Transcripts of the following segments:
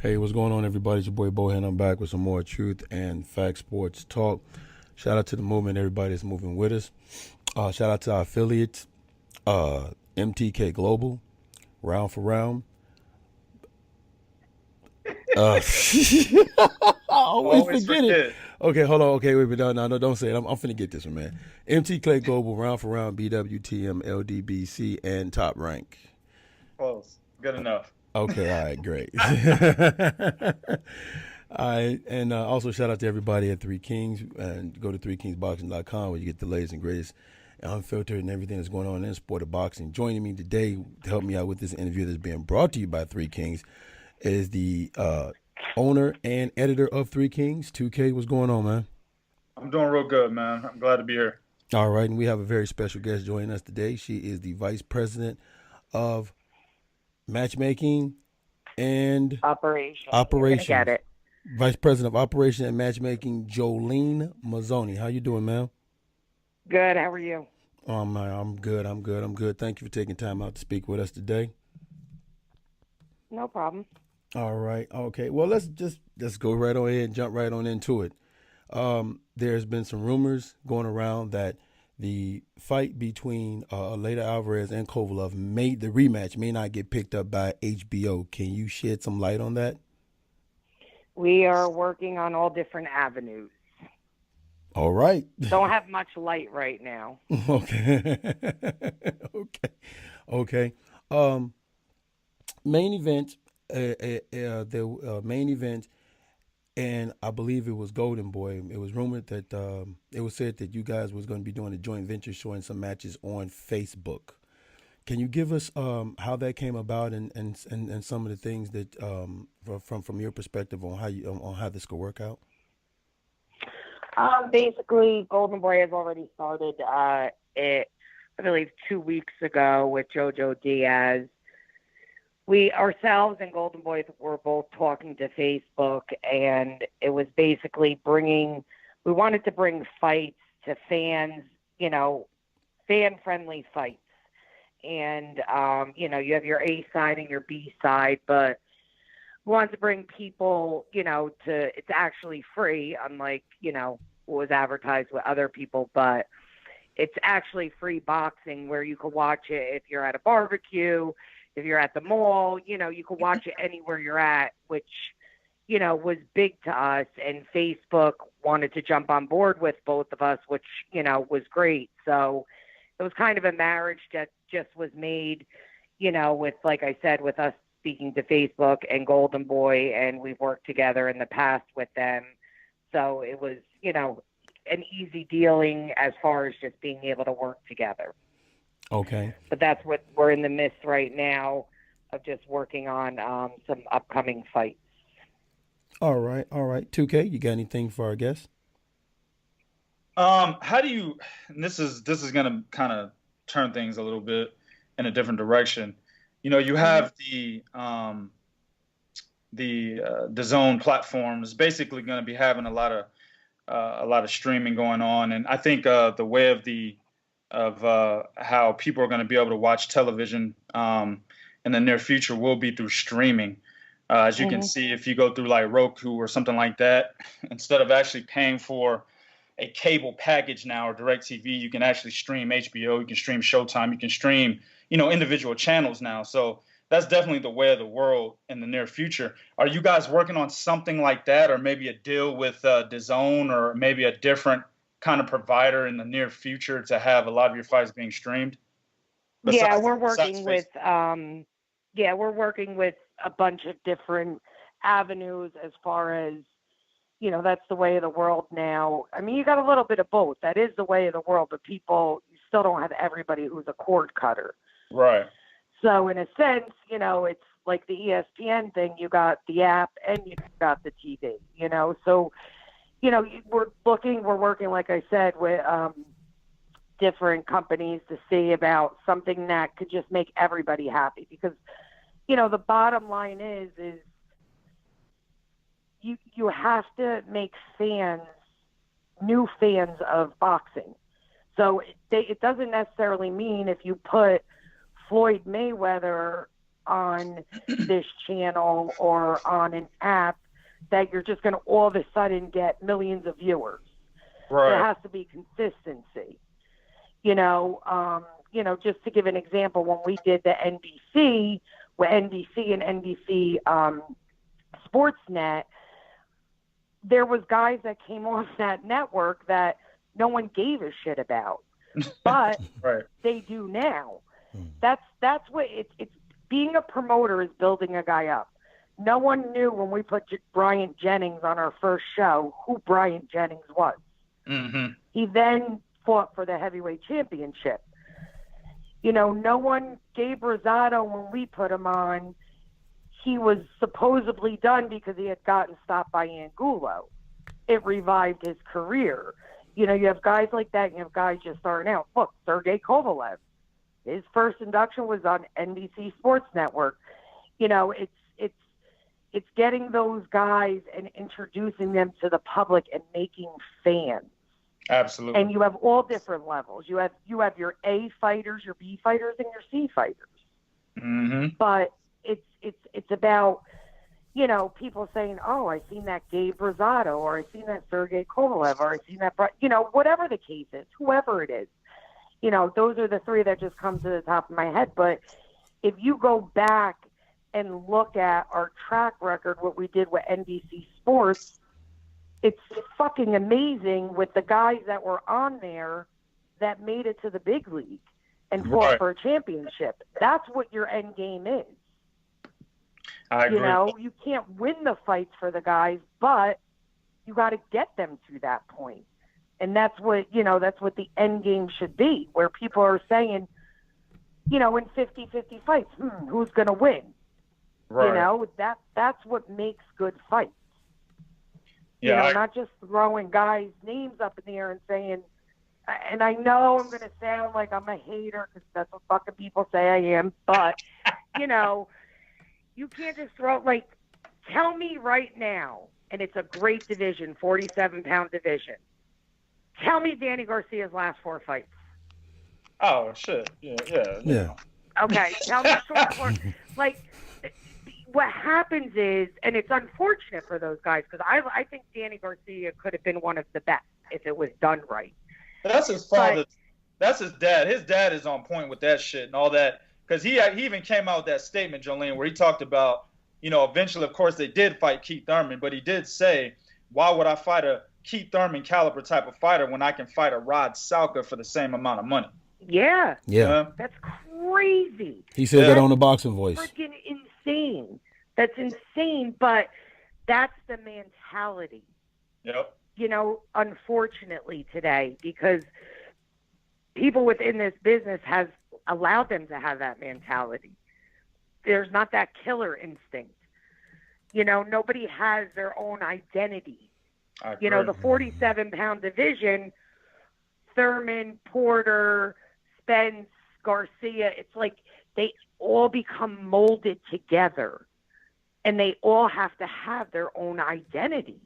Hey, what's going on, everybody? It's your boy Bohan. I'm back with some more truth and fact sports talk. Shout out to the movement, everybody that's moving with us. Shout out to our affiliates, MTK Global, Round for Round. I always Always forget it. forget. Okay, hold on. Okay, wait, no, don't say it. I'm finna get this one, man. MTK Global, Round for Round, BWTM, LDBC, and Top Rank. Close. Good enough. Okay, all right, great. All right, and also shout out to everybody at Three Kings, and go to threekingsboxing.com where you get the latest and greatest unfiltered and everything that's going on in the sport of boxing. Joining me today to help me out with this interview that's being brought to you by Three Kings is the owner and editor of Three Kings, 2K. What's going on, man? I'm doing real good, man. I'm glad to be here. All right, and we have a very special guest joining us today. She is the vice president of matchmaking and Operation. You're gonna operations. get it. Vice President of Operations and Matchmaking, Jolene Mizzone. How you doing, ma'am? Good. How are you? I'm good. I'm good. I'm good. Thank you for taking time out to speak with us today. No problem. All right. Okay. Well, let's go right on ahead and jump right on into it. There's been some rumors going around that the fight between Eleider Alvarez and Kovalev the rematch may not get picked up by HBO. Can you shed some light on that? We are working on all different avenues. All right. Don't have much light right now. Okay. Okay. Okay. Um, main event, the main event, and I believe it was Golden Boy. It was rumored that it was said that you guys was going to be doing a joint venture showing some matches on Facebook. Can you give us how that came about and some of the things that from your perspective on how this could work out? Basically, Golden Boy has already started it, I believe, 2 weeks ago with JoJo Diaz. We ourselves and Golden Boy were both talking to Facebook, and it was basically we wanted to bring fights to fans, fan-friendly fights. And, you have your A side and your B side, but we wanted to bring people, it's actually free, unlike, what was advertised with other people, but it's actually free boxing where you can watch it if you're at a barbecue, if you're at the mall, you can watch it anywhere you're at, which, was big to us. And Facebook wanted to jump on board with both of us, which, was great. So it was kind of a marriage that just was made, with, like I said, with us speaking to Facebook and Golden Boy, and we've worked together in the past with them. So it was, an easy dealing as far as just being able to work together. Okay. But that's what we're in the midst right now of, just working on some upcoming fights. All right. All right. 2K, you got anything for our guests? How do you? And this is gonna kind of turn things a little bit in a different direction. You have the zone platform is basically going to be having a lot of streaming going on, and I think the way of how people are going to be able to watch television in the near future will be through streaming. As you can see, if you go through like Roku or something like that, instead of actually paying for a cable package now or DirecTV, you can actually stream HBO, you can stream Showtime, you can stream, individual channels now. So that's definitely the way of the world in the near future. Are you guys working on something like that, or maybe a deal with DAZN, or maybe a different kind of provider in the near future to have a lot of your fights being streamed? Yeah, Besides, we're besides working with we're working with a bunch of different avenues as far as, that's the way of the world now. I mean, you got a little bit of both. That is the way of the world, but you still don't have everybody who's a cord cutter. Right. So in a sense, it's like the ESPN thing. You got the app and you got the TV, So, we're working, like I said, with different companies to see about something that could just make everybody happy. Because, the bottom line is you have to make new fans of boxing. So it doesn't necessarily mean if you put Floyd Mayweather on this channel or on an app that you're just going to all of a sudden get millions of viewers. Right. There has to be consistency. You know, just to give an example, when we did the NBC, with NBC and NBC Sportsnet, there was guys that came off that network that no one gave a shit about, but right. they do now. That's what it's being a promoter is building a guy up. No one knew when we put Bryant Jennings on our first show who Bryant Jennings was. Mm-hmm. He then fought for the heavyweight championship. You know, no one gave Rosado when we put him on. He was supposedly done because he had gotten stopped by Angulo. It revived his career. You know, you have guys like that. You have guys just starting out. Look, Sergey Kovalev. His first induction was on NBC Sports Network. You know, it's getting those guys and introducing them to the public and making fans. Absolutely. And you have all different levels. You have your A fighters, your B fighters, and your C fighters. Mm-hmm. But it's about, you know, people saying, "Oh, I seen that Gabe Rosado, or I seen that Sergey Kovalev, or I seen that," you know, whatever the case is, whoever it is. You know, those are the three that just come to the top of my head. But if you go back and look at our track record, what we did with NBC Sports, it's fucking amazing with the guys that were on there that made it to the big league and fought for a championship. That's what your end game is. I agree. You know, you can't win the fights for the guys, but you got to get them to that point. And that's what, you know, that's what the end game should be, where people are saying, you know, in 50-50 fights, who's going to win? Right. You know, that's what makes good fights. Yeah, you know, not just throwing guys' names up in the air and saying, and I know I'm going to sound like I'm a hater because that's what fucking people say I am, but, you know, you can't just throw, like, tell me right now, and it's a great division, 47-pound division. Tell me Danny Garcia's last 4 fights. Oh, shit. Yeah. Okay, tell me short. Like, what happens is, and it's unfortunate for those guys, because I think Danny Garcia could have been one of the best if it was done right. That's his father. That's his dad. His dad is on point with that shit and all that. Because he even came out with that statement, Jolene, where he talked about, you know, eventually, of course, they did fight Keith Thurman, but he did say, why would I fight a Keith Thurman caliber type of fighter when I can fight a Rod Salka for the same amount of money? Yeah. That's crazy. He said that on the Boxing Voice. Freaking insane. That's insane, but that's the mentality. Yep. You know, unfortunately today, because people within this business has allowed them to have that mentality. There's not that killer instinct. You know, nobody has their own identity. You know, the 47-pound division, Thurman, Porter, Spence, Garcia, it's like they all become molded together. And they all have to have their own identity.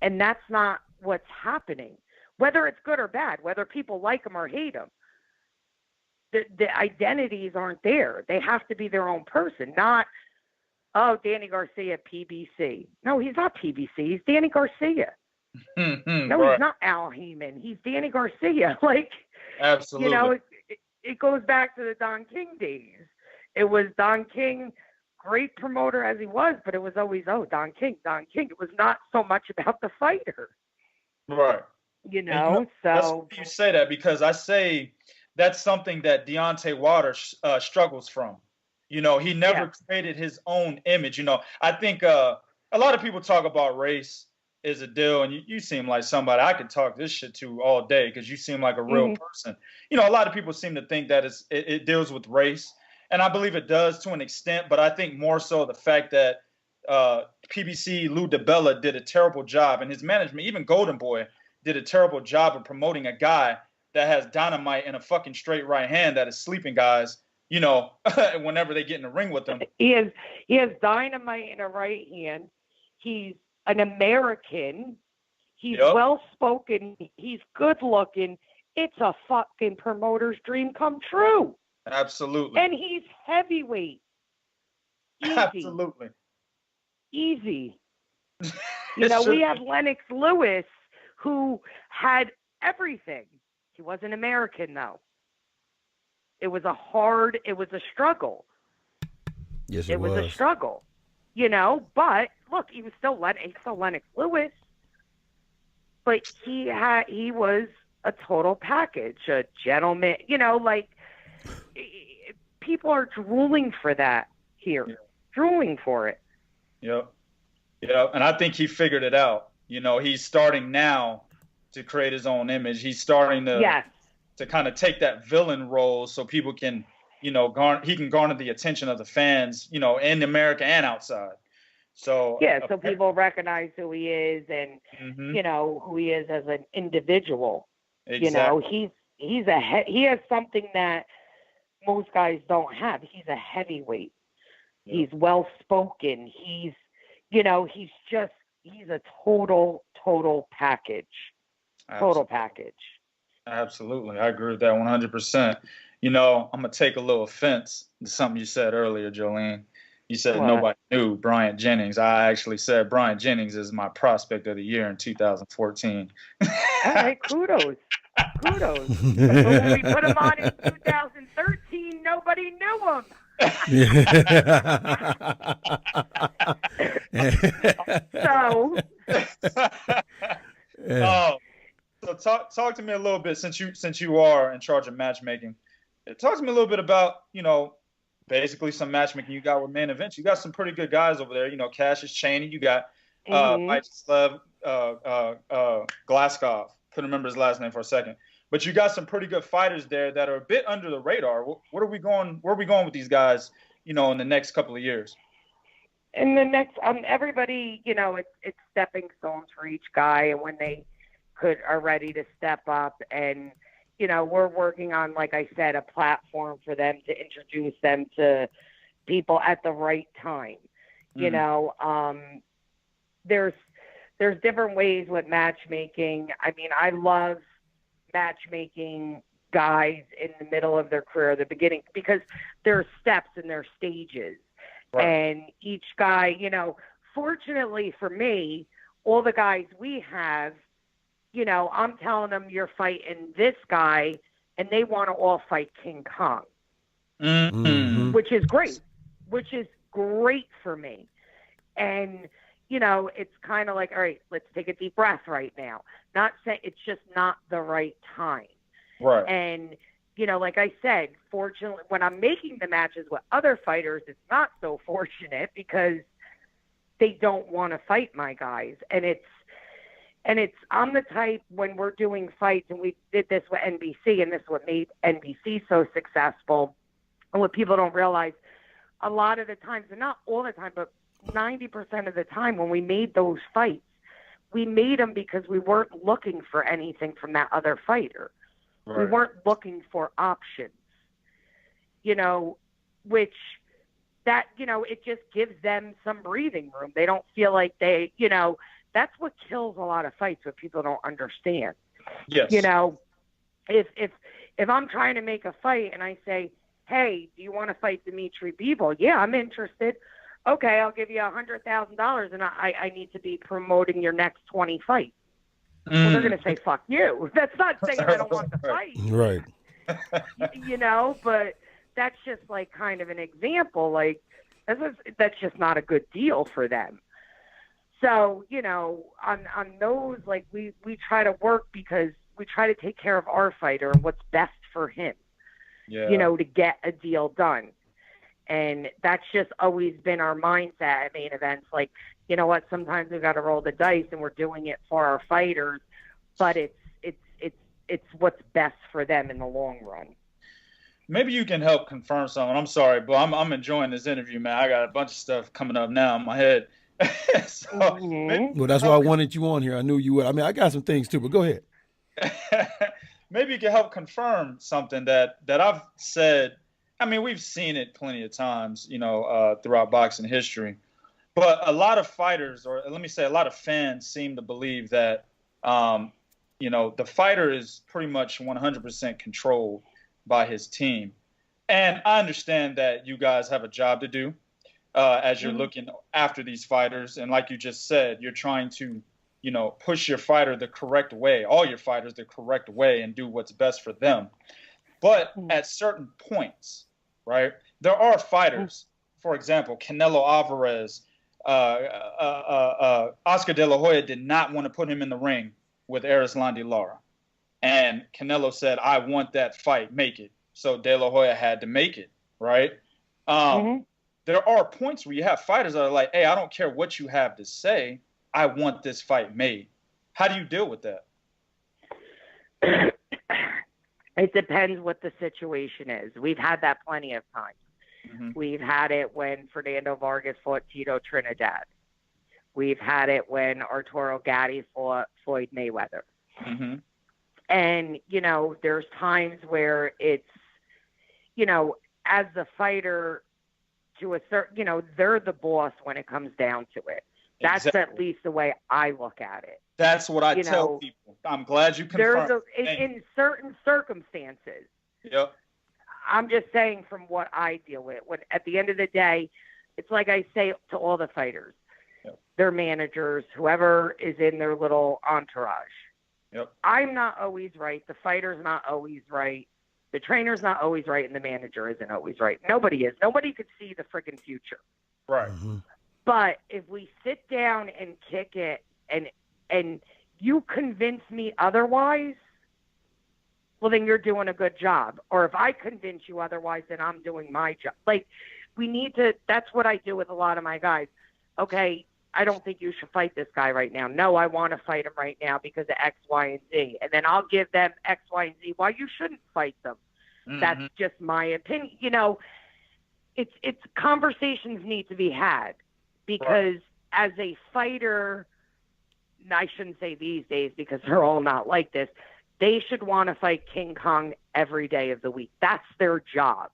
And that's not what's happening. Whether it's good or bad, whether people like them or hate them, the identities aren't there. They have to be their own person, not, oh, Danny Garcia, PBC. No, he's not PBC. He's Danny Garcia. No, he's not Al Heyman. He's Danny Garcia. Like, absolutely. You know, it goes back to the Don King days. It was Don King, great promoter as he was, but it was always, oh, Don King, Don King. It was not so much about the fighter. Right. You know, so. You say that because I say that's something that Deontay Waters struggles from. You know, he never created his own image. You know, I think a lot of people talk about race is a deal, and you seem like somebody I could talk this shit to all day because you seem like a real person. You know, a lot of people seem to think that it deals with race, and I believe it does to an extent, but I think more so the fact that PBC Lou DiBella did a terrible job, and his management, even Golden Boy, did a terrible job of promoting a guy that has dynamite in a fucking straight right hand that is sleeping guys, you know, whenever they get in the ring with him. He has dynamite in a right hand. He's an American. He's well-spoken. He's good-looking. It's a fucking promoter's dream come true. Absolutely. And he's heavyweight. Easy. Absolutely. Easy. You know, we have Lennox Lewis, who had everything. He wasn't American, though. It was a struggle. Yes, it was a struggle, you know, but look, he was still Lennox Lewis, but he was a total package, a gentleman, you know, like people are drooling for that here, drooling for it. Yep. And I think he figured it out. You know, he's starting now to create his own image. He's starting to kind of take that villain role so people can, you know, he can garner the attention of the fans, you know, in America and outside. So so people recognize who he is and you know who he is as an individual. Exactly. You know, he has something that most guys don't have. He's a heavyweight. Yep. He's well spoken. He's, you know, he's a total package. Total package. Absolutely. I agree with that 100%. You know, I'm going to take a little offense to something you said earlier, Jolene. You said nobody knew Bryant Jennings. I actually said Bryant Jennings is my prospect of the year in 2014. All right, kudos. But when we put him on in 2013, nobody knew him. So talk to me a little bit, since you are in charge of matchmaking. Talk to me a little bit about, you know, basically some matchmaking you got with main events. You got some pretty good guys over there. You know, Cassius Chaney. You got Vyacheslav Glaskov. Couldn't remember his last name for a second. But you got some pretty good fighters there that are a bit under the radar. Where are we going with these guys, you know, in the next couple of years? In the next, everybody, you know, it's stepping stones for each guy, and when they are ready to step up, and you know, we're working on, like I said, a platform for them to introduce them to people at the right time. You know, there's different ways with matchmaking. I mean, I love matchmaking guys in the middle of their career, the beginning, because there are steps and there are stages. Right. And each guy, you know, fortunately for me, all the guys we have, you know, I'm telling them you're fighting this guy, and they want to all fight King Kong, which is great for me. And, you know, it's kind of like, all right, let's take a deep breath right now. Not saying it's just not the right time. Right. And, you know, like I said, fortunately, when I'm making the matches with other fighters, it's not so fortunate because they don't want to fight my guys. And I'm the type, when we're doing fights, and we did this with NBC, and this is what made NBC so successful, and what people don't realize, a lot of the times, and not all the time, but 90% of the time when we made those fights, we made them because we weren't looking for anything from that other fighter. Right. We weren't looking for options, you know, which that, you know, it just gives them some breathing room. They don't feel like they, you know, that's what kills a lot of fights, what people don't understand. Yes. You know, if I'm trying to make a fight and I say, hey, do you want to fight Dimitri Bivol? Yeah, I'm interested. Okay, I'll give you $100,000, and I need to be promoting your next 20 fights. Well, they're going to say, fuck you. That's not saying I don't want to fight. Right. You know, but that's just like kind of an example. Like, that's just not a good deal for them. So, you know, on those, like, we try to work because we try to take care of our fighter and what's best for him, you know, to get a deal done. And that's just always been our mindset at main events. Like, you know what, sometimes we've got to roll the dice and we're doing it for our fighters, but it's what's best for them in the long run. Maybe you can help confirm something. I'm sorry, but I'm enjoying this interview, man. I got a bunch of stuff coming up now in my head. Well, that's why I wanted you on here. I knew you would. I mean, I got some things too, but go ahead. Maybe you can help confirm something that I've said. I mean, we've seen it plenty of times, you know, throughout boxing history. But a lot of fighters, or let me say a lot of fans, seem to believe that, you know, the fighter is pretty much 100% controlled by his team. And I understand that you guys have a job to do. as you're looking after these fighters. And like you just said, you're trying to, push your fighter the correct way, all your fighters the correct way, and do what's best for them. But at certain points, right, there are fighters, for example, Canelo Alvarez, Oscar De La Hoya did not want to put him in the ring with Erislandy Lara. And Canelo said, I want that fight, make it. So De La Hoya had to make it, right? There are points where you have fighters that are like, hey, I don't care what you have to say. I want this fight made. How do you deal with that? It depends what the situation is. We've had that plenty of times. We've had it when Fernando Vargas fought Tito Trinidad. We've had it when Arturo Gatti fought Floyd Mayweather. And, there's times where it's, as the fighter to a certain, they're the boss when it comes down to it. That's at least the way I look at it. That's what I tell people. I'm glad you confirmed. In certain circumstances. Yep. I'm just saying from what I deal with. When at the end of the day, it's like I say to all the fighters, their managers, whoever is in their little entourage. I'm not always right. The fighter's not always right. The trainer's not always right, and the manager isn't always right. Nobody is. Nobody could see the freaking future. Right. But if we sit down and kick it and you convince me otherwise, well, then you're doing a good job. Or if I convince you otherwise, then I'm doing my job. Like, we need to, that's what I do with a lot of my guys. Okay, I don't think you should fight this guy right now. No, I want to fight him right now because of X, Y, and Z. And then I'll give them X, Y, and Z why you shouldn't fight them. That's just my opinion. It's conversations need to be had because as a fighter, I shouldn't say these days because they're all not like this. They should want to fight King Kong every day of the week. That's their job.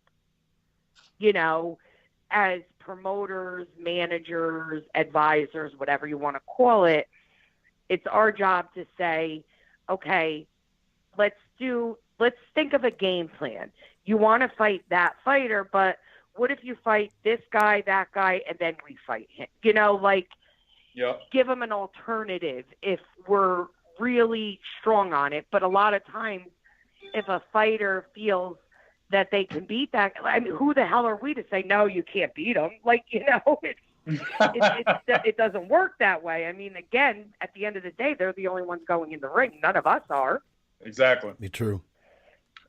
As promoters, managers, advisors, whatever you want to call it, it's our job to say, okay, let's think of a game plan. You want to fight that fighter, but what if you fight this guy, that guy, and then we fight him? Give them an alternative if we're really strong on it. But a lot of times, if a fighter feels that they can beat that, I mean, who the hell are we to say, no, you can't beat him? It doesn't work that way. I mean, again, at the end of the day, they're the only ones going in the ring. None of us are. Exactly. Be true.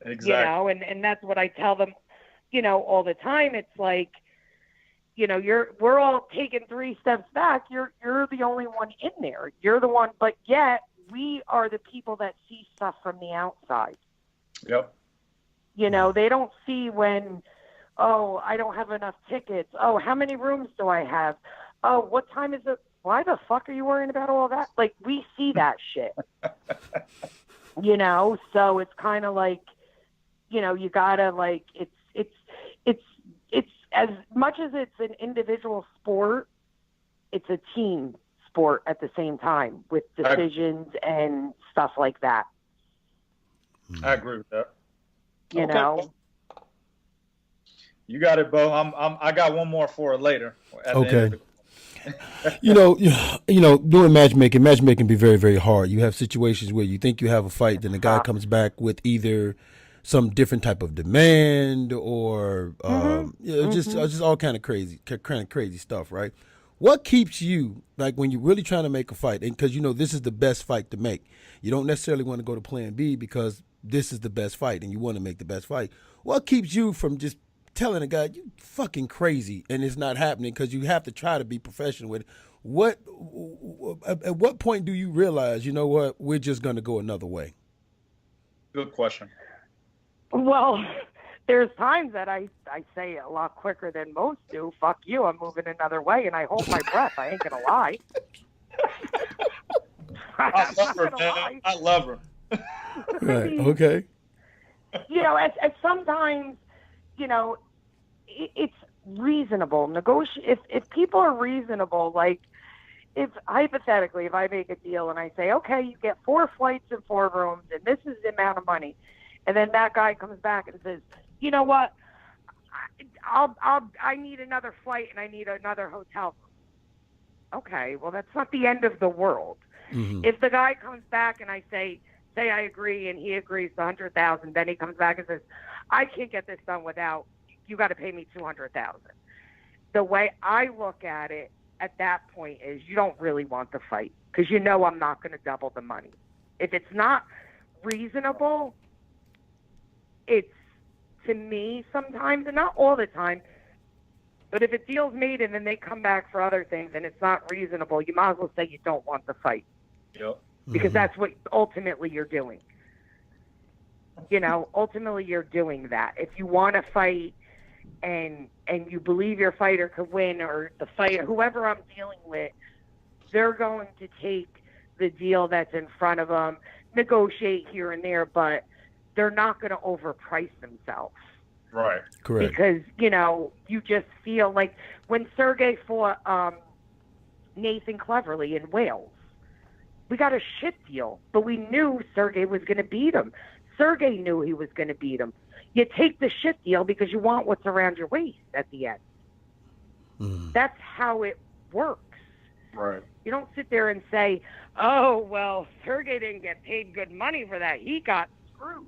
Exactly. And that's what I tell them, all the time. It's like, we're all taking 3 steps back. You're the only one in there. You're the one, but yet we are the people that see stuff from the outside. Yep. They don't see when, oh, I don't have enough tickets. Oh, how many rooms do I have? Oh, what time is it? Why the fuck are you worrying about all that? Like, we see that shit. So it's kind of like, you gotta it's as much as it's an individual sport, it's a team sport at the same time with decisions and stuff like that. I agree with that. You know. You got it, Bo. I got one more for it later. Okay. Doing matchmaking can be very, very hard. You have situations where you think you have a fight, then the guy comes back with either some different type of demand or just all kind of crazy stuff, right? What keeps you, like, when you're really trying to make a fight, and because this is the best fight to make, you don't necessarily want to go to plan B because this is the best fight and you want to make the best fight. What keeps you from just telling a guy, you fucking crazy, and it's not happening, because you have to try to be professional with it? At what point do you realize, you know what, we're just going to go another way? Good question. Well, there's times that I say a lot quicker than most do. Fuck you, I'm moving another way, and I hold my breath. I ain't going to lie. I love her, man. I love her. Right, okay. As sometimes, it's reasonable. If people are reasonable, like, if hypothetically, if I make a deal and I say, okay, you get 4 flights and 4 rooms, and this is the amount of money, and then that guy comes back and says, you know what, I need another flight and I need another hotel room. Okay, well, that's not the end of the world. Mm-hmm. If the guy comes back and I say I agree and he agrees to $100,000, then he comes back and says, I can't get this done without, you got to pay me $200,000. The way I look at it at that point is you don't really want the fight because you know I'm not going to double the money. If it's not reasonable, it's, to me sometimes, and not all the time, but if a deal's made and then they come back for other things and it's not reasonable, you might as well say you don't want the fight. Yep. Because that's what ultimately you're doing. Ultimately you're doing that. If you want to fight and you believe your fighter could win, or the fighter, whoever I'm dealing with, they're going to take the deal that's in front of them, negotiate here and there, but they're not going to overprice themselves. Right. Correct. Because, you just feel like when Sergey fought Nathan Cleverly in Wales, we got a shit deal, but we knew Sergey was going to beat him. Sergey knew he was going to beat him. You take the shit deal because you want what's around your waist at the end. Mm. That's how it works. Right. You don't sit there and say, oh, well, Sergey didn't get paid good money for that. He got screwed.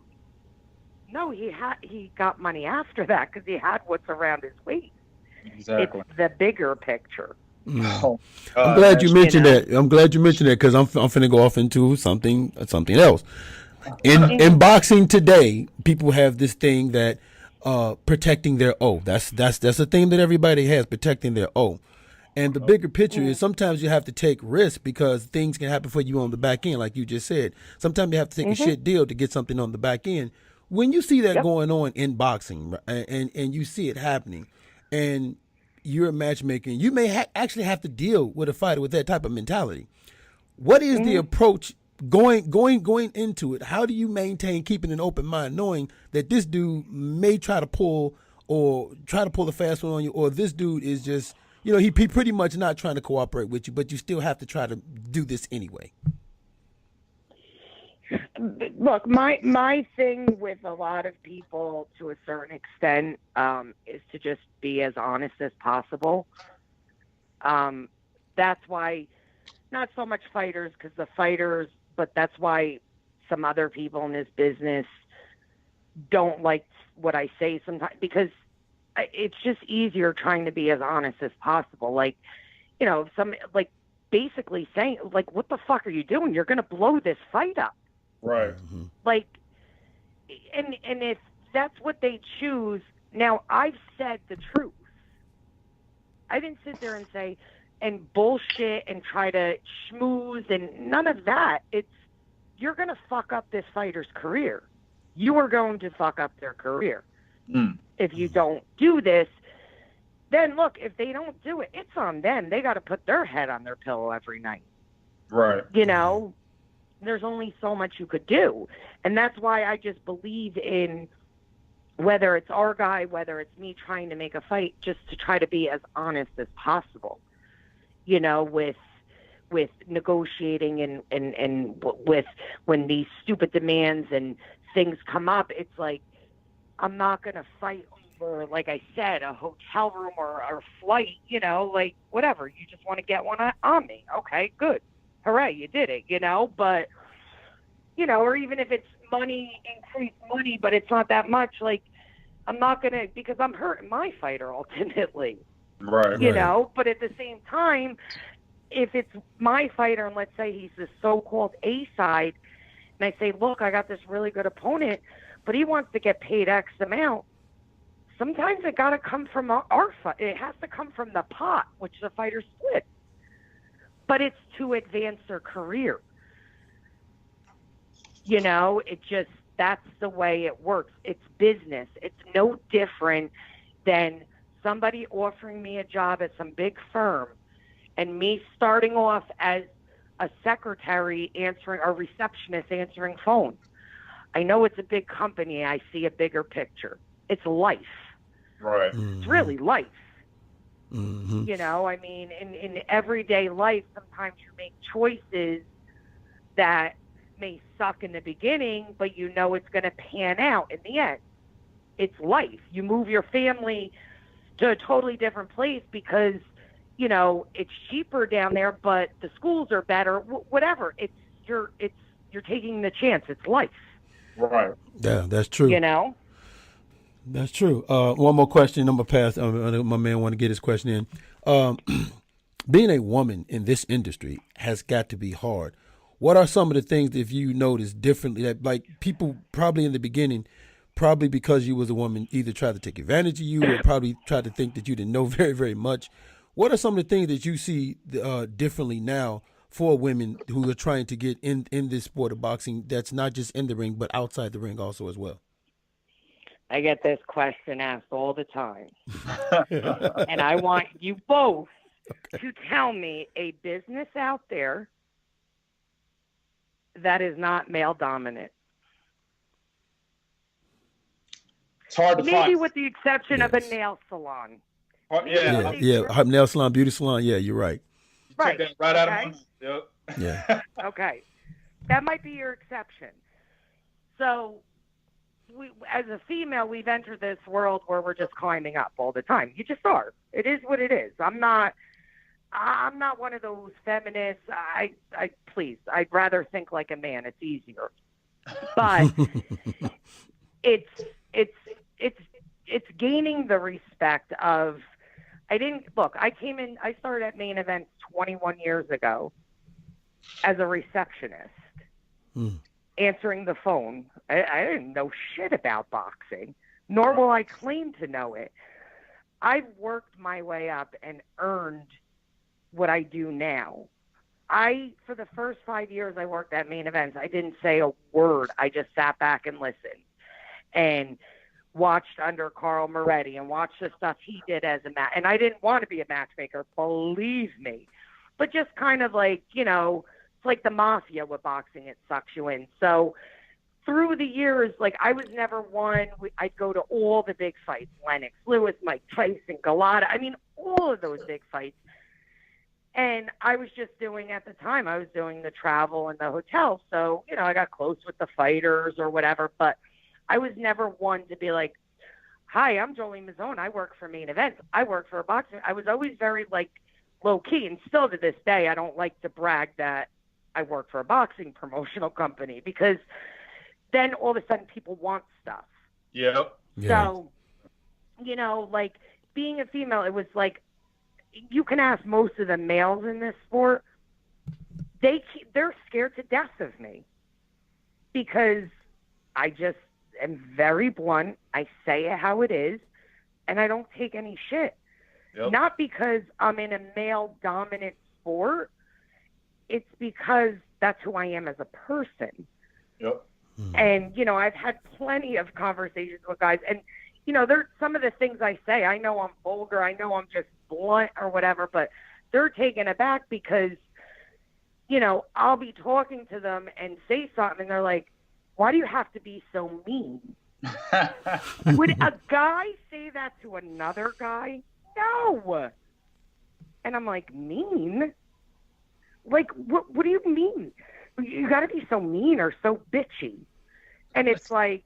No, he got money after that because he had what's around his waist. Exactly. It's the bigger picture. Oh, I'm glad you mentioned that. I'm glad you mentioned that because I'm finna go off into something else. In boxing today, people have this thing that protecting their O. That's a thing that everybody has, protecting their O. And the bigger picture is sometimes you have to take risks because things can happen for you on the back end, like you just said. Sometimes you have to take a shit deal to get something on the back end. When you see that going on in boxing, and you see it happening, and you're a matchmaker, you may actually have to deal with a fighter with that type of mentality. What is the approach going into it? How do you maintain keeping an open mind, knowing that this dude may try to pull the fast one on you, or this dude is just, he pretty much not trying to cooperate with you, but you still have to try to do this anyway? Look, my thing with a lot of people to a certain extent is to just be as honest as possible. That's why, not so much fighters, because the fighters, but that's why some other people in this business don't like what I say sometimes, because it's just easier trying to be as honest as possible. Like, basically saying, like, what the fuck are you doing? You're going to blow this fight up. Right. Mm-hmm. Like, and if that's what they choose, now I've said the truth. I didn't sit there and say, and bullshit and try to schmooze and none of that. It's, you're going to fuck up this fighter's career. You are going to fuck up their career. If you don't do this, then look, if they don't do it, it's on them. They got to put their head on their pillow every night. Right. There's only so much you could do. And that's why I just believe in, whether it's our guy, whether it's me trying to make a fight, just to try to be as honest as possible, with negotiating and with when these stupid demands and things come up. It's like, I'm not going to fight over, like I said, a hotel room or a flight, like whatever. You just want to get one on me. Okay, good. Hooray, you did it, but, or even if it's increased money, but it's not that much, like, I'm not going to, because I'm hurting my fighter ultimately, right. But at the same time, if it's my fighter, and let's say he's the so-called A side, and I say, look, I got this really good opponent, but he wants to get paid X amount, sometimes it got to come from our fight. It has to come from the pot, which the fighter split. But it's to advance their career. That's the way it works. It's business. It's no different than somebody offering me a job at some big firm and me starting off as a secretary answering, or receptionist answering phones. I know it's a big company. I see a bigger picture. It's life. Right. It's really life. Mm-hmm. In everyday life, sometimes you make choices that may suck in the beginning, but it's going to pan out in the end. it's life. You move your family to a totally different place because, you know, it's cheaper down there, but the schools are better. Whatever. You're taking the chance. It's life. Right. Yeah, that's true. You know. That's true. One more question. I'm gonna pass. My man want to get his question in. Being a woman in this industry has got to be hard. What are some of the things that if you notice differently that like people probably in the beginning, probably because you was a woman, either tried to take advantage of you or probably tried to think that you didn't know very, very much. What are some of the things that you see differently now for women who are trying to get in this sport of boxing that's not just in the ring but outside the ring also as well? I get this question asked all the time. And I want you both to tell me a business out there that is not male dominant. It's hard to find. Maybe with the exception of a nail salon. Yeah. Nail salon, beauty salon. Yeah, you're right. Right. Took that right out of my mouth. Yep. Yeah. Okay. That might be your exception. So, as a female, we've entered this world where we're just climbing up all the time. You just are. It is what it is. I'm not one of those feminists. Please, I'd rather think like a man. It's easier. But it's gaining the respect of. I started at Main Events 21 years ago as a receptionist, answering the phone. I didn't know shit about boxing, nor will I claim to know it. I've worked my way up and earned what I do now. For the first 5 years I worked at Main Events, I didn't say a word. I just sat back and listened and watched under Carl Moretti and watched the stuff he did as a match. And I didn't want to be a matchmaker, believe me. But just kind of like, you know, it's like the mafia with boxing. It sucks you in. So through the years, like I was never one. I'd go to all the big fights, Lennox Lewis, Mike Tyson, Galata. I mean, all of those big fights. And I was just doing, at the time, I was doing the travel and the hotel. So, you know, I got close with the fighters or whatever. But I was never one to be like, hi, I'm Jolene Mizzone. I work for Main Events. I work for a boxing. I was always very, like, low-key. And still to this day, I don't like to brag that I work for a boxing promotional company because then all of a sudden people want stuff. Yep. So, you know, like, being a female, it was like, you can ask most of the males in this sport, they're scared to death of me because I just am very blunt. I say it how it is, and I don't take any shit. Yep. Not because I'm in a male-dominant sport. It's because that's who I am as a person. Yep. And, you know, I've had plenty of conversations with guys, and, you know, there's some of the things I say. I know I'm vulgar. I know I'm just blunt or whatever, but they're taken aback because, you know, I'll be talking to them and say something, and they're like, why do you have to be so mean? Would a guy say that to another guy? No. And I'm like, mean? Like, what do you mean? You got to be so mean or so bitchy. And it's like,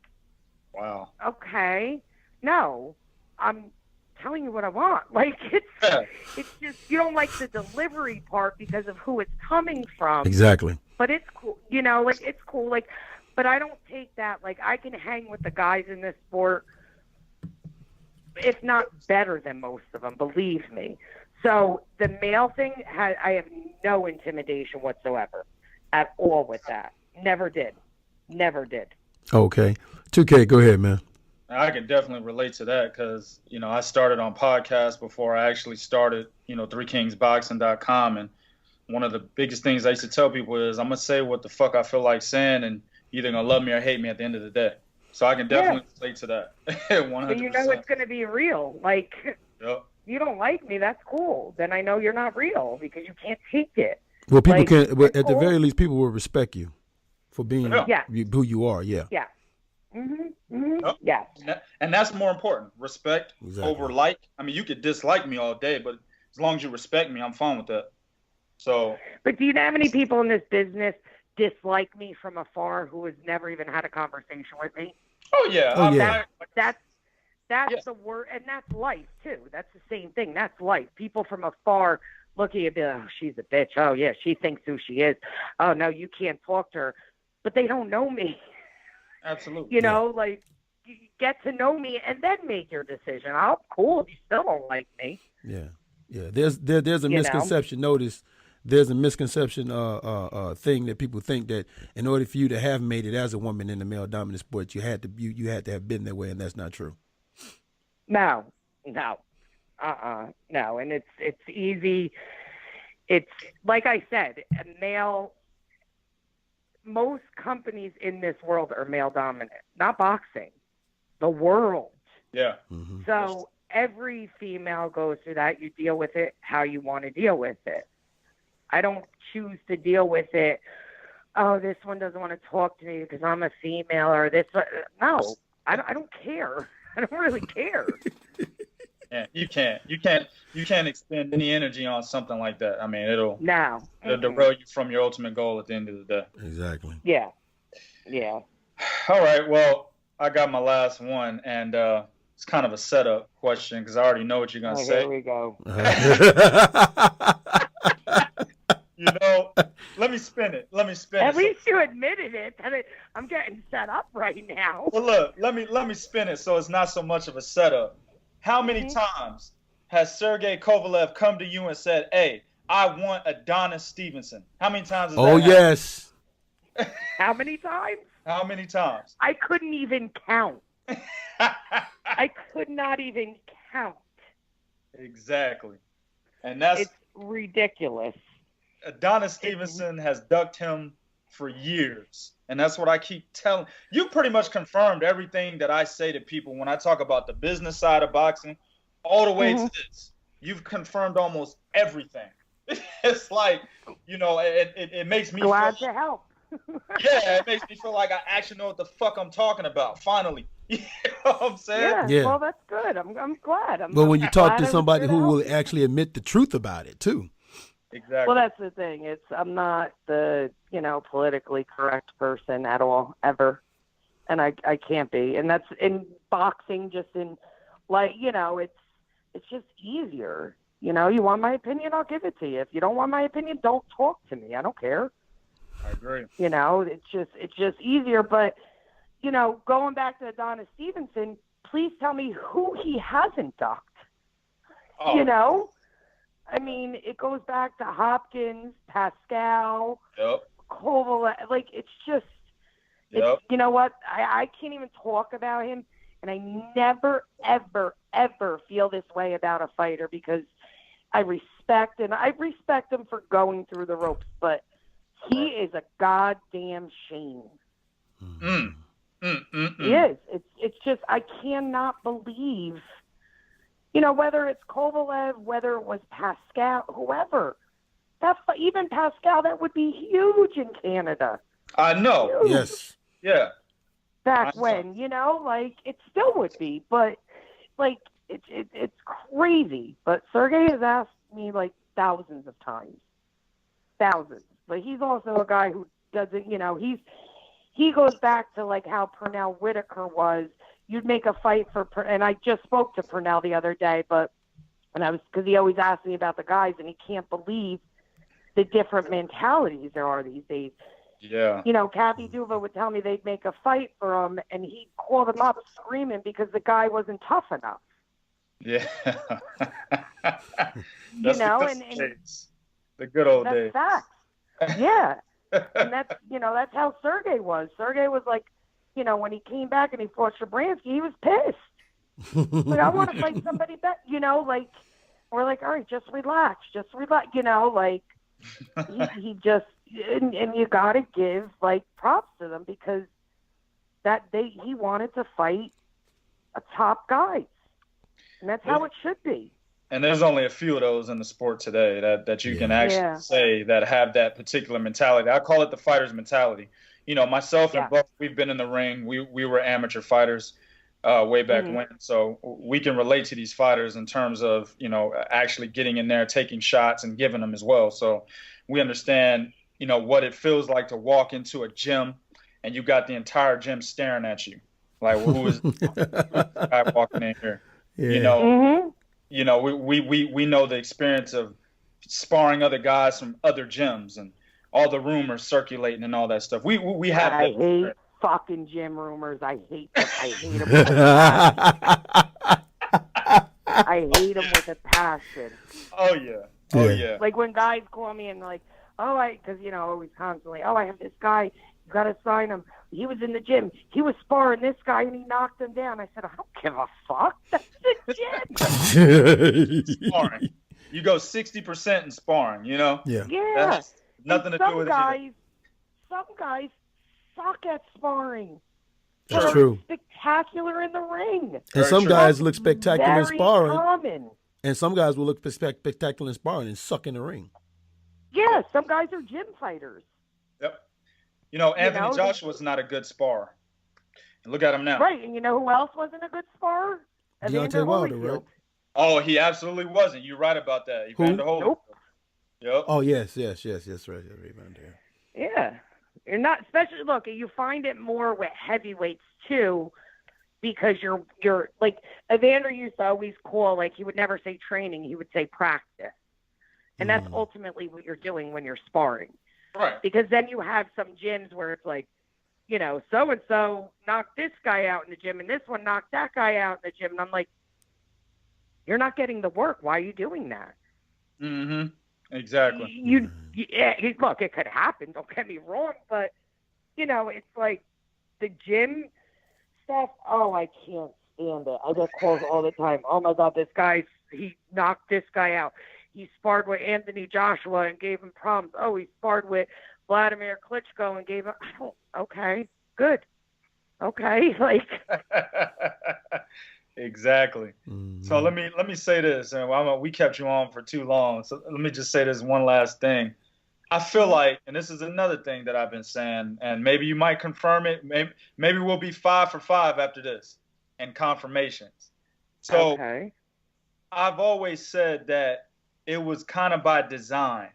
wow. Okay, no, I'm telling you what I want. Like, it's just, you don't like the delivery part because of who it's coming from. Exactly. But it's cool, you know, like, it's cool. Like, but I don't take that, like, I can hang with the guys in this sport, if not better than most of them, believe me. So the male thing, I have no intimidation whatsoever at all with that. Never did. Okay. 2K, go ahead, man. I can definitely relate to that because, you know, I started on podcasts before I actually started, you know, threekingsboxing.com. And one of the biggest things I used to tell people is I'm going to say what the fuck I feel like saying, and you're either going to love me or hate me at the end of the day. So I can definitely relate to that. 100%. And you know it's going to be real. Like, you don't like me, that's cool. Then I know you're not real because you can't take it. Well, people can, at the very least, people will respect you for being who you are. Yeah. Yeah. Yes. And that's more important. Respect over like. I mean, you could dislike me all day, but as long as you respect me, I'm fine with that. So. But do you know how many people in this business dislike me from afar who has never even had a conversation with me? Oh yeah. That's the word, and that's life too. That's the same thing. That's life. People from afar look at you and be like, oh, she's a bitch. Oh yeah, she thinks who she is. Oh no, you can't talk to her. But they don't know me. Absolutely. You know, like, you get to know me and then make your decision. I'm cool if you still don't like me. Yeah. There's a misconception. Notice there's a misconception thing that people think that in order for you to have made it as a woman in the male dominant sport, you had to have been that way, and that's not true. No. No, and it's easy. It's like I said, most companies in this world are male dominant, not boxing, the world. Yeah. Mm-hmm. So every female goes through that. You deal with it how you want to deal with it. I don't choose to deal with it. Oh, this one doesn't want to talk to me because I'm a female, or this. No, I don't care. I don't really care. Yeah, you can't expend any energy on something like that. I mean, it'll derail you from your ultimate goal at the end of the day. Exactly. Yeah. All right. Well, I got my last one, and it's kind of a setup question because I already know what you're gonna say. Here we go. You know, let me spin it. At least you admitted it. I'm getting set up right now. Well, look, let me spin it so it's not so much of a setup. How many times has Sergey Kovalev come to you and said, "Hey, I want Adonis Stevenson"? How many times has that happened? Yes. How many times? How many times? I couldn't even count. I could not even count. Exactly. And it's ridiculous. Adonis Stevenson has ducked him for years. And that's what I keep telling. You pretty much confirmed everything that I say to people when I talk about the business side of boxing, all the way to this. You've confirmed almost everything. It's like, you know, it makes me glad to help. Yeah, it makes me feel like I actually know what the fuck I'm talking about. Finally. You know what I'm saying? Yeah. Well, that's good. I'm glad. Well, when you talk to somebody who will actually admit the truth about it, too. Exactly. Well, that's the thing. I'm not the, politically correct person at all, ever. And I can't be. And that's in boxing, just in, it's just easier. You want my opinion, I'll give it to you. If you don't want my opinion, don't talk to me. I don't care. I agree. It's just easier. But, going back to Adonis Stevenson, please tell me who he hasn't ducked. Oh. I mean, it goes back to Hopkins, Pascal, Kovalev. Like, it's just, you know what? I can't even talk about him, and I never, ever, ever feel this way about a fighter because I respect him for going through the ropes, but he is a goddamn shame. He is. It's just, I cannot believe. Whether it's Kovalev, whether it was Pascal, whoever. Even Pascal, that would be huge in Canada. I know. Huge. Yes. Yeah. Back when, it still would be. But, it's crazy. But Sergey has asked me, thousands of times. Thousands. But he's also a guy who doesn't, he goes back to, how Pernell Whitaker was. You'd make a fight for, and I just spoke to Pernell the other day, because he always asks me about the guys, and he can't believe the different mentalities there are these days. Yeah. Kathy Duva would tell me they'd make a fight for him, and he'd call them up screaming because the guy wasn't tough enough. Yeah. The good old days. That's facts. Yeah. And that's how Sergey was. Sergey was like, when he came back and he fought Shabransky, he was pissed. I want to fight somebody better, we're like, all right, just relax. He just, and you got to give, props to them because he wanted to fight a top guy. And that's how it should be. And there's only a few of those in the sport today that you can actually say that have that particular mentality. I call it the fighter's mentality. Myself and Buck, we've been in the ring. We were amateur fighters way back when. So we can relate to these fighters in terms of, actually getting in there, taking shots and giving them as well. So we understand, what it feels like to walk into a gym and you got the entire gym staring at you. Like, who is the guy walking in here? Yeah. You know, Mm-hmm. we know the experience of sparring other guys from other gyms and all the rumors circulating and all that stuff. We have I that. hate fucking gym rumors. I hate them. I hate them with a passion. I hate them with a passion. Oh yeah. Oh yeah. Like when guys call me and like, because always constantly, I have this guy. You got to sign him. He was in the gym. He was sparring this guy and he knocked him down. I said, I don't give a fuck. That's the gym. Sparring. You go 60% in sparring. Yeah. Yeah. That's nothing to do with it. Some guys suck at sparring. That's They're true. spectacular in the ring. And Very some true. guys look spectacular in Very sparring, common. and some guys will look spectacular in sparring and suck in the ring. Yeah, some guys are gym fighters. Yep. Anthony Joshua's not a good sparer. Look at him now. Right, and you know who else wasn't a good sparer? Evander Deontay Wilder, Holyfield. right? Oh, he absolutely wasn't. You're right about that. Evander Holyfield. Nope. Yep. Oh yes, right. There. Yeah. You're not, especially, look, you find it more with heavyweights too, because you're like, Evander used to always call, like, he would never say training, he would say practice. And that's ultimately what you're doing when you're sparring. Right. Because then you have some gyms where it's like, so-and-so knocked this guy out in the gym, and this one knocked that guy out in the gym. And I'm like, you're not getting the work. Why are you doing that? Mm-hmm. Exactly. Look, it could happen. Don't get me wrong. But, it's like the gym stuff, I can't stand it. I get calls all the time. Oh, my God, he knocked this guy out. He sparred with Anthony Joshua and gave him problems. Oh, he sparred with Vladimir Klitschko and gave him. Okay, good. Okay, like. Exactly. Mm-hmm. So let me say this, and we kept you on for too long. So let me just say this one last thing. I feel like, and this is another thing that I've been saying, and maybe you might confirm it. Maybe we'll be 5 for 5 after this, and confirmations. So okay. I've always said that it was kind of by design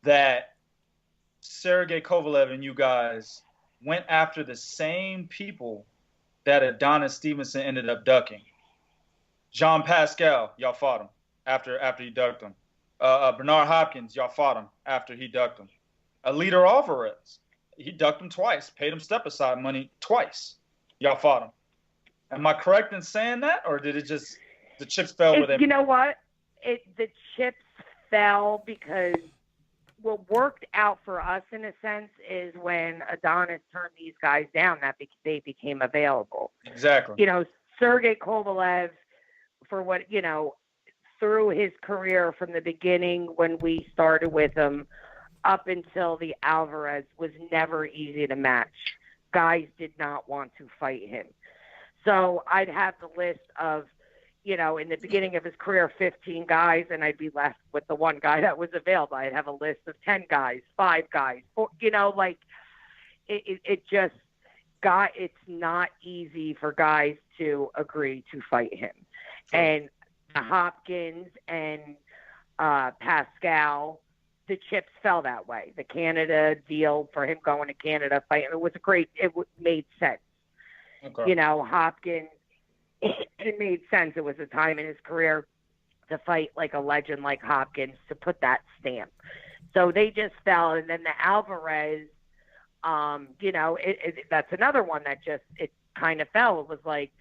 that Sergey Kovalev and you guys went after the same people that Adonis Stevenson ended up ducking. Jean Pascal, y'all fought him after he ducked him. Bernard Hopkins, y'all fought him after he ducked him. Eleider Alvarez, he ducked him twice, paid him step-aside money twice. Y'all fought him. Am I correct in saying that, or did it just the chips fell where they? You know what? The chips fell because what worked out for us in a sense is when Adonis turned these guys down, that they became available. Exactly. Sergey Kovalev, for what through his career from the beginning when we started with him up until the Alvarez was never easy to match. Guys did not want to fight him. So I'd have the list of, in the beginning of his career, 15 guys, and I'd be left with the one guy that was available. I'd have a list of 10 guys, 5 guys, 4, it just got, it's not easy for guys to agree to fight him. And Hopkins and Pascal, the chips fell that way. The Canada deal for him going to Canada fighting, it made sense. Okay. Hopkins, it made sense. It was a time in his career to fight like a legend like Hopkins, to put that stamp. So they just fell. And then the Alvarez, that's another one that it kind of fell. It was like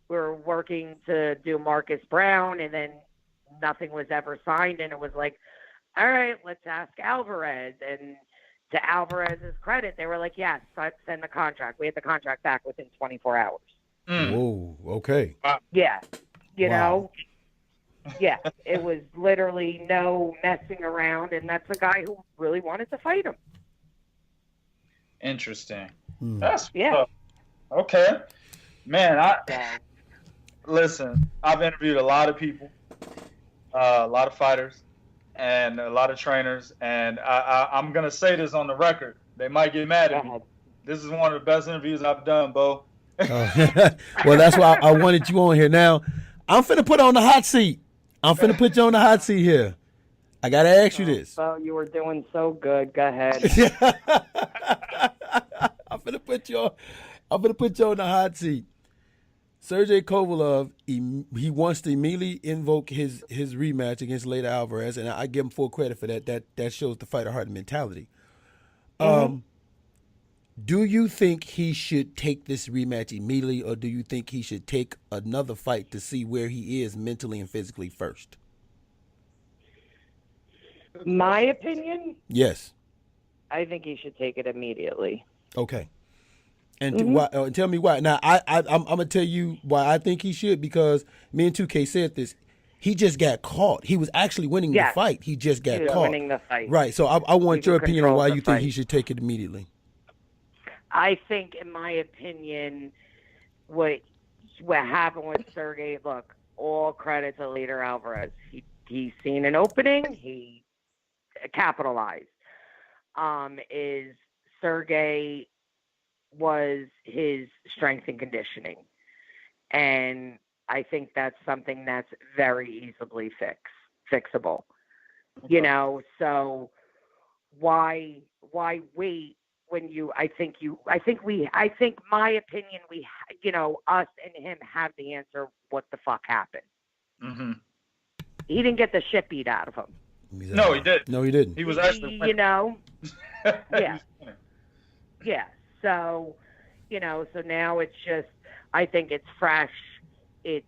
we were working to do Marcus Brown, and then nothing was ever signed. And it was like, all right, let's ask Alvarez. And to Alvarez's credit, they were like, yes, send the contract. We had the contract back within 24 hours. Whoa, okay. Yeah. You know? Yeah. It was literally no messing around, and that's a guy who really wanted to fight him. Interesting. That's okay. Man, listen, I've interviewed a lot of people, a lot of fighters, and a lot of trainers, and I'm going to say this on the record. They might get mad at me. This is one of the best interviews I've done, Bo. Well, that's why I wanted you on here. Now, I'm finna put on the hot seat. I'm finna put you on the hot seat here. I got to ask you this. Oh, you were doing so good. Go ahead. I'm finna put you on. I'm gonna put you on the hot seat. Sergey Kovalev, he wants to immediately invoke his rematch against Eleider Alvarez, and I give him full credit for that. That shows the fighter heart mentality. Do you think he should take this rematch immediately, or do you think he should take another fight to see where he is mentally and physically first? My opinion, Yes. I think he should take it immediately. Okay. And why, tell me why. Now, I'm going to tell you why I think he should, because me and 2K said this. He just got caught. He was actually winning the fight. He just got caught. Winning the fight. Right. So I want your opinion on why you think he should take it immediately. I think, in my opinion, what happened with Sergey, look, all credit to Eleider Alvarez. He's seen an opening. He capitalized. Is Sergey was his strength and conditioning. And I think that's something that's very easily fixable. You know, so why wait when I think my opinion, us and him have the answer what the fuck happened. Mm-hmm. He didn't get the shit beat out of him. No, he didn't. No, he didn't. He was actually yeah. Yeah. So, so now it's just, I think it's fresh. It's,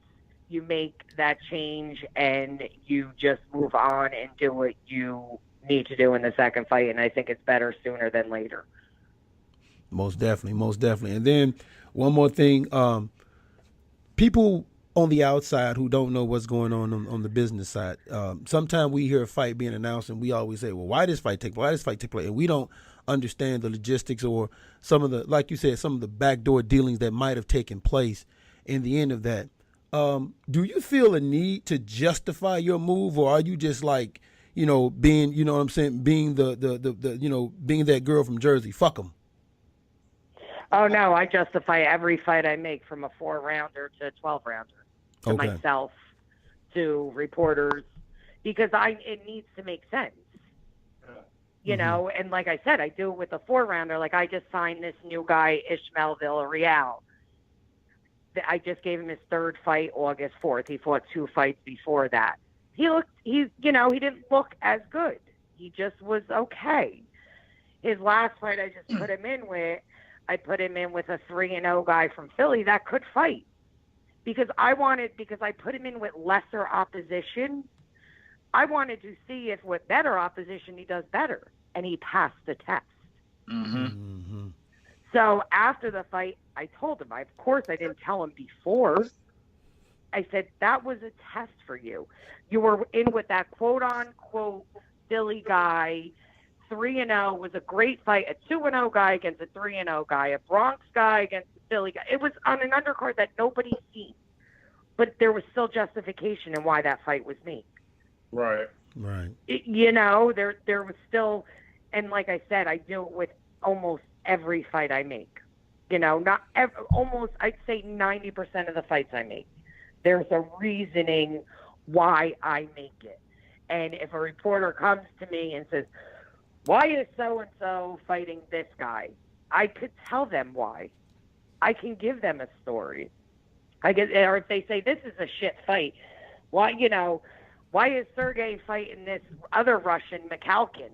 you make that change and you just move on and do what you need to do in the second fight. And I think it's better sooner than later. Most definitely. And then one more thing, people on the outside who don't know what's going on the business side, sometimes we hear a fight being announced and we always say, well, why this fight take place? And we don't understand the logistics or some of the, like you said, some of the backdoor dealings that might have taken place in the end of that. Do you feel a need to justify your move, or are you just like, being, you know what I'm saying, being the being that girl from Jersey, fuck them? Oh, no, I justify every fight I make, from a 4-rounder to a 12-rounder, to myself, to reporters, because it needs to make sense. You know, and like I said, I do it with a 4-rounder. Like, I just signed this new guy, Ishmael Villarreal. I just gave him his third fight August 4th. He fought 2 fights before that. He didn't look as good. He just was okay. His last fight I just put him in with a 3-0 guy from Philly that could fight. Because I put him in with lesser opposition. I wanted to see if with better opposition he does better. And he passed the test. Mm-hmm. So after the fight, I told him, of course I didn't tell him before. I said, that was a test for you. You were in with that quote-unquote Philly guy. 3-0 was a great fight. A 2-0 guy against a 3-0 guy. A Bronx guy against a Philly guy. It was on an undercard that nobody's seen. But there was still justification in why that fight was made. Right. There was still, and like I said, I do it with almost every fight I make. Almost, I'd say 90% of the fights I make. There's a reasoning why I make it. And if a reporter comes to me and says, why is so-and-so fighting this guy? I could tell them why. I can give them a story. Or if they say, this is a shit fight, why is Sergey fighting this other Russian, Mikhalkin?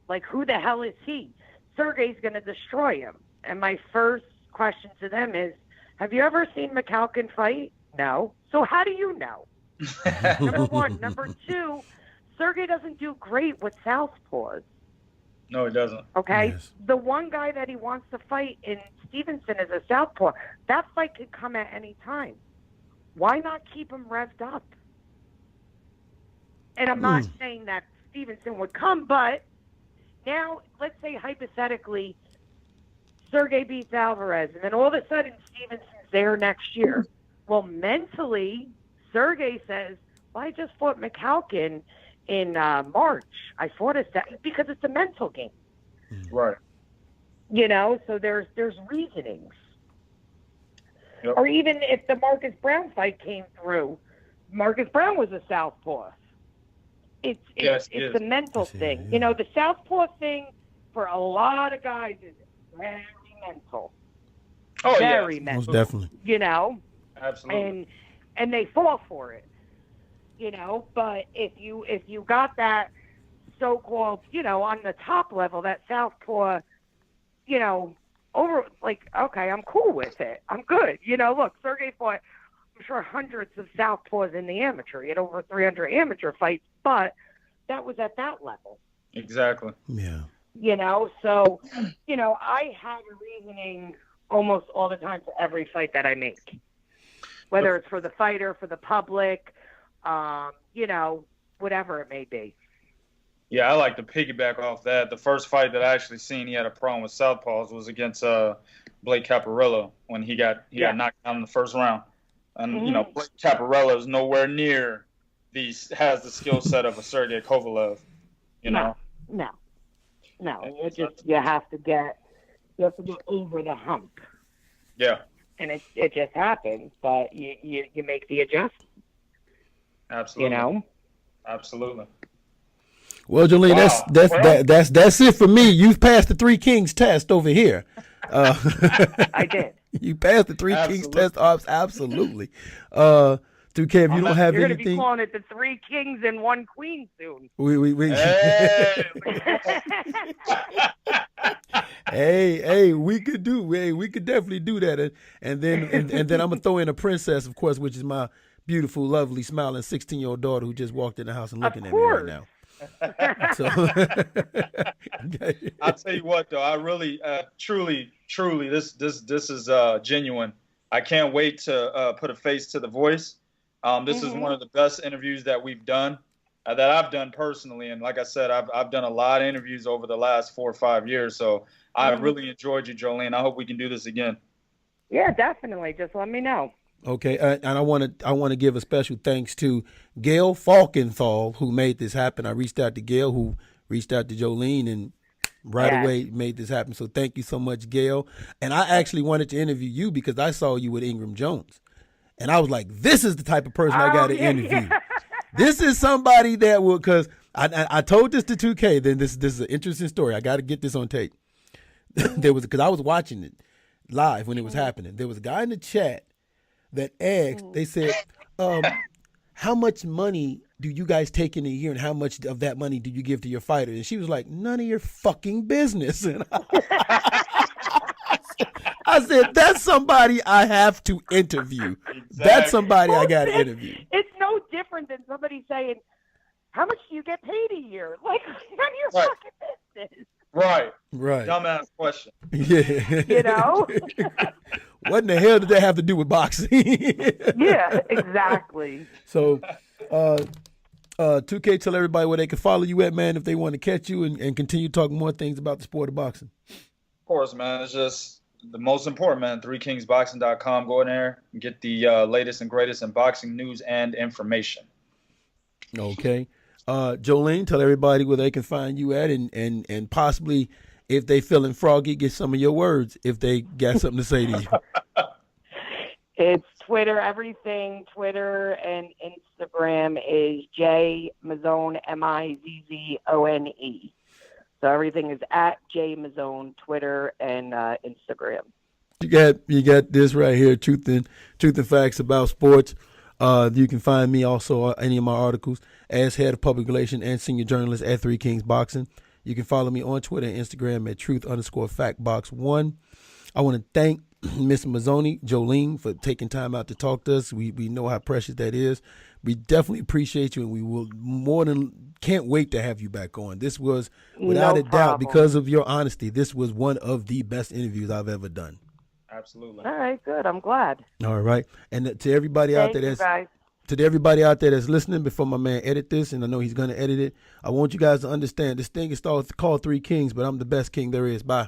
Like, who the hell is he? Sergey's going to destroy him. And my first question to them is, have you ever seen Mikhalkin fight? No. So how do you know? Number one. Number two, Sergey doesn't do great with southpaws. No, he doesn't. Okay? Yes. The one guy that he wants to fight in Stevenson is a southpaw. That fight could come at any time. Why not keep him revved up? And I'm not saying that Stevenson would come, but now, let's say hypothetically, Sergey beats Alvarez, and then all of a sudden Stevenson's there next year. Well, mentally, Sergey says, well, I just fought Mikhalkin in March. I fought because it's a mental game. Right. So there's reasonings. Yep. Or even if the Marcus Brown fight came through, Marcus Brown was a southpaw. It's the mental thing. The southpaw thing for a lot of guys is very mental. Oh very yeah, Most mental, definitely. you know, absolutely. and they fall for it, you know. But if you got that so-called, you know, on the top level, that southpaw, you know, over, like, okay, I'm cool with it. I'm good. You know, look, Sergey fought, I'm sure, hundreds of southpaws in the amateur. He had over 300 amateur fights, but that was at that level. Exactly. Yeah. You know, so, you know, I have a reasoning almost all the time for every fight that I make, whether it's for the fighter, for the public, you know, whatever it may be. Yeah, I like to piggyback off that. The first fight that I actually seen he had a problem with southpaws was against Blake Caparello when he got knocked out in the first round. And you know, Blake Caparello is nowhere near has the skill set of a Sergey Kovalev. You know. No. You have to get over the hump. Yeah. And it just happens, but you make the adjustment. Absolutely. You know. Absolutely. Well, Jolene, that's it for me. You've passed the Three Kings test over here. I did. You passed the Three Kings test. Absolutely. 2K, if you don't have you're anything, gonna be calling it the Three Kings and One Queen soon. We. Hey. hey, we could definitely do that, and then I'm gonna throw in a princess, of course, which is my beautiful, lovely, smiling 16-year-old daughter who just walked in the house and looking at me right now. So I'll tell you what, though, I really, truly, this is genuine. I can't wait to put a face to the voice. This is one of the best interviews that we've done, that I've done personally. And like I said, I've done a lot of interviews over the last 4 or 5 years. So I really enjoyed you, Jolene. I hope we can do this again. Yeah, definitely. Just let me know. Okay, and I want to give a special thanks to Gail Falkenthal, who made this happen. I reached out to Gail, who reached out to Jolene, and right away made this happen. So thank you so much, Gail. And I actually wanted to interview you because I saw you with Ingram Jones, and I was like, this is the type of person I got to interview. This is somebody that will, because I told this to 2K. Then this is an interesting story. I got to get this on tape. Because I was watching it live when it was happening. There was a guy in the chat that asked, they said, how much money do you guys take in a year and how much of that money do you give to your fighter? And she was like, none of your fucking business. And I said, that's somebody I have to interview. Exactly. That's somebody I got to interview. It's no different than somebody saying, how much do you get paid a year? Like, none of your fucking business. Right. Right. Dumbass question. Yeah. You know? What in the hell did that have to do with boxing? Yeah, exactly. So, 2K, tell everybody where they can follow you at, man, if they want to catch you and continue talking more things about the sport of boxing. Of course, man. It's just the most important, man. 3kingsboxing.com. Go in there and get the latest and greatest in boxing news and information. Okay. Jolene, tell everybody where they can find you at and possibly, if they feeling froggy, get some of your words if they got something to say to you. It's Twitter, everything. Twitter and Instagram is J Mizzone, Mizzone. So everything is at J Mizzone, Twitter and Instagram. You got this right here, truth and facts about sports. You can find me also any of my articles as head of public relations and senior journalist at 3 Kings Boxing. You can follow me on Twitter and Instagram at truth_factbox1. I want to thank Miss Mizzone, Jolene, for taking time out to talk to us. We know how precious that is. We definitely appreciate you, and we will can't wait to have you back on. This was, without a doubt, because of your honesty, this was one of the best interviews I've ever done. Absolutely. All right, good. I'm glad. All right. And to everybody out there that's listening, before my man edit this, and I know he's going to edit it, I want you guys to understand this thing is called 3 Kings, but I'm the best king there is. Bye.